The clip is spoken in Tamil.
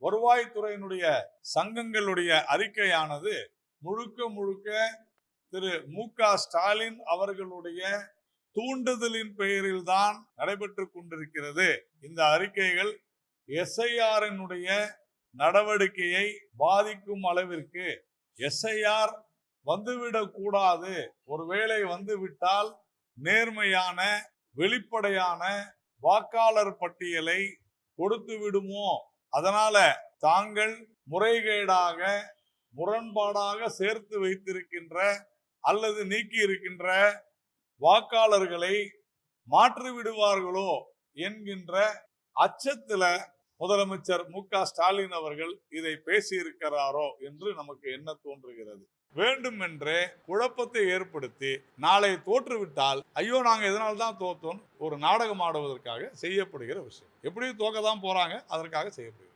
வருவாய்த்துறையினுடைய சங்கங்களுடைய அறிக்கையானது முழுக்க முழுக்க திரு மு.க.ஸ்டாலின் அவர்களுடைய தூண்டுதலின் பெயரில் தான் நடைபெற்றுக் கொண்டிருக்கிறது. இந்த அறிக்கைகள் எஸ்ஐஆரினுடைய நடவடிக்கையை பாதிக்கும் அளவிற்கு எஸ்ஐஆர் வந்துவிடக் கூடாது, ஒருவேளை வந்துவிட்டால் நேர்மையான வெளிப்படையான வாக்காளர் பட்டியலை கொடுத்து விடுமோ, அதனால தாங்கள் முறைகேடாக முரண்பாடாக சேர்த்து வைத்திருக்கின்ற அல்லது நீக்கி இருக்கின்ற வாக்காளர்களை மாற்றி விடுவார்களோ என்கின்ற அச்சத்துல முதலமைச்சர் மு.க.ஸ்டாலின் அவர்கள் இதை பேசியிருக்கிறாரோ என்று நமக்கு என்ன தோன்றுகிறது. வேண்டுமென்றே குழப்பத்தை ஏற்படுத்தி நாளை தோற்றுவிட்டால் ஐயோ நாங்க இதனால்தான் தோத்தோம் ஒரு நாடகம் ஆடுவதற்காக செய்யப்படுகிற விஷயம். எப்படியும் தோக்கதான் போறாங்க, அதற்காக செய்யப்படுகிறது.